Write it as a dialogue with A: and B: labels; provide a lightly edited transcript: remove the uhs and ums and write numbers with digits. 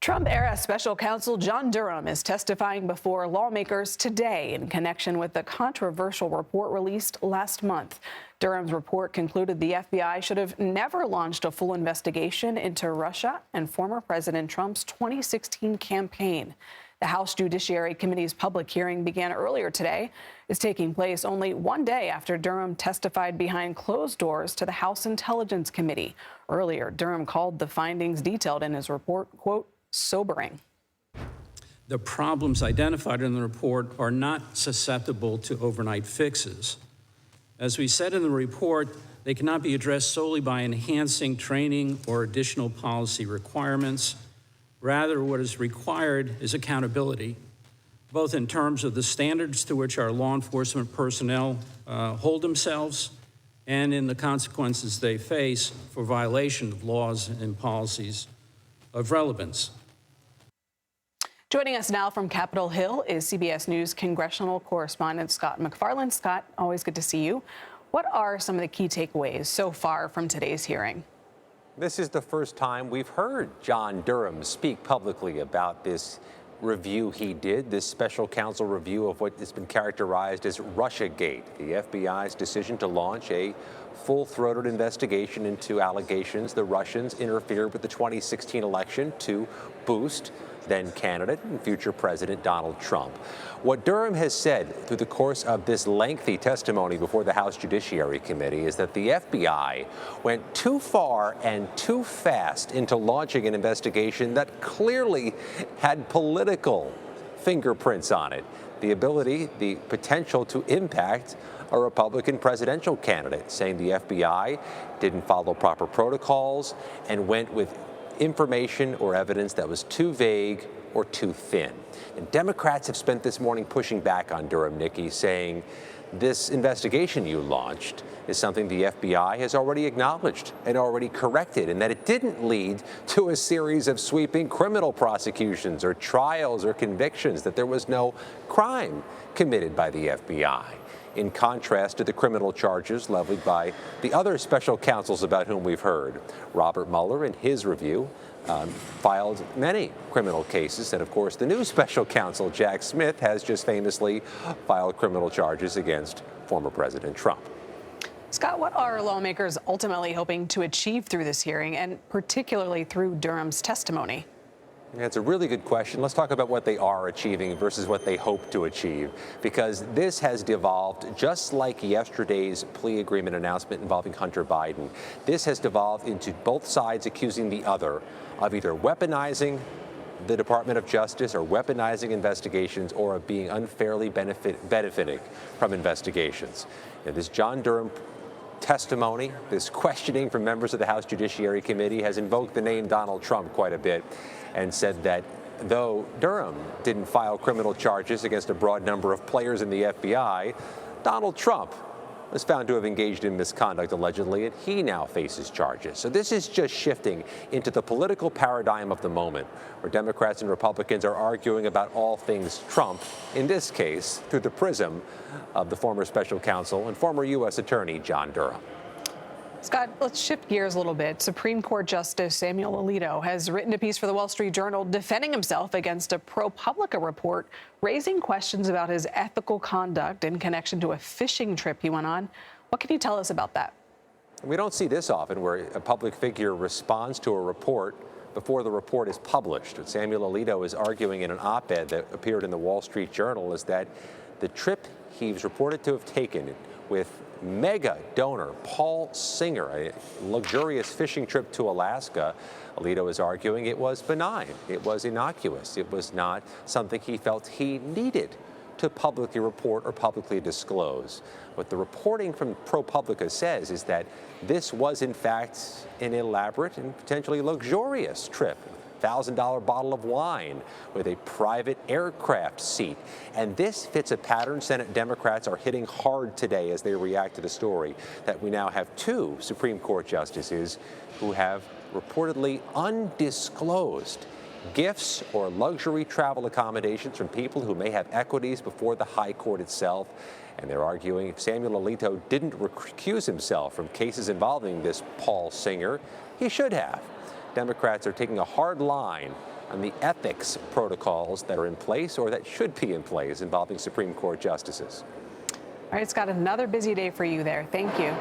A: Trump-era Special Counsel John Durham is testifying before lawmakers today in connection with the controversial report released last month. Durham's report concluded the FBI should have never launched a full investigation into Russia and former President Trump's 2016 campaign. The House Judiciary Committee's public hearing began earlier today. It's taking place only one day after Durham testified behind closed doors to the House Intelligence Committee. Earlier, Durham called the findings detailed in his report, quote, sobering.
B: The problems identified in the report are not susceptible to overnight fixes. As we said in the report, they cannot be addressed solely by enhancing training or additional policy requirements. Rather, what is required is accountability, both in terms of the standards to which our law enforcement personnel hold themselves and in the consequences they face for violation of laws and policies of relevance.
A: Joining us now from Capitol Hill is CBS News congressional correspondent Scott MacFarlane. Scott, always good to see you. What are some of the key takeaways so far from today's hearing?
C: This is the first time we've heard John Durham speak publicly about this review he did, this special counsel review of what has been characterized as Russiagate, the FBI's decision to launch a full-throated investigation into allegations the Russians interfered with the 2016 election to boost then candidate and future President Donald Trump. What Durham has said through the course of this lengthy testimony before the House Judiciary Committee is that the FBI went too far and too fast into launching an investigation that clearly had political fingerprints on it. The potential to impact a Republican presidential candidate, saying the FBI didn't follow proper protocols and went with information or evidence that was too vague or too thin. And Democrats have spent this morning pushing back on Durham, Nikki, saying this investigation you launched is something the FBI has already acknowledged and already corrected, and that it didn't lead to a series of sweeping criminal prosecutions or trials or convictions, that there was no crime committed by the FBI. In contrast to the criminal charges levied by the other special counsels about whom we've heard. Robert Mueller, in his review, filed many criminal cases, and of course the new special counsel, Jack Smith, has just famously filed criminal charges against former President Trump.
A: Scott, what are lawmakers ultimately hoping to achieve through this hearing, and particularly through Durham's testimony?
C: That's a really good question. Let's talk about what they are achieving versus what they hope to achieve, because this has devolved, just like yesterday's plea agreement announcement involving Hunter Biden. This has devolved into both sides accusing the other of either weaponizing the Department of Justice or weaponizing investigations, or of being unfairly benefiting from investigations. Now, this John Durham testimony, this questioning from members of the House Judiciary Committee, has invoked the name Donald Trump quite a bit, and said that though Durham didn't file criminal charges against a broad number of players in the FBI, Donald Trump was found to have engaged in misconduct, allegedly, and he now faces charges. So this is just shifting into the political paradigm of the moment, where Democrats and Republicans are arguing about all things Trump, in this case through the prism of the former special counsel and former U.S. Attorney John Durham.
A: Scott, let's shift gears a little bit. Supreme Court Justice Samuel Alito has written a piece for the Wall Street Journal defending himself against a ProPublica report, raising questions about his ethical conduct in connection to a fishing trip he went on. What can you tell us about that?
C: We don't see this often, where a public figure responds to a report before the report is published. What Samuel Alito is arguing in an op-ed that appeared in the Wall Street Journal is that the trip he was reported to have taken with mega donor Paul Singer, a luxurious fishing trip to Alaska, Alito is arguing it was benign, it was innocuous, it was not something he felt he needed to publicly report or publicly disclose. What the reporting from ProPublica says is that this was in fact an elaborate and potentially luxurious trip. $1,000 bottle of wine with a private aircraft seat. And this fits a pattern Senate Democrats are hitting hard today as they react to the story, that we now have two Supreme Court justices who have reportedly undisclosed gifts or luxury travel accommodations from people who may have equities before the high court itself. And they're arguing if Samuel Alito didn't recuse himself from cases involving this Paul Singer, he should have. Democrats are taking a hard line on the ethics protocols that are in place or that should be in place involving Supreme Court justices.
A: All right, Scott, another busy day for you there. Thank you.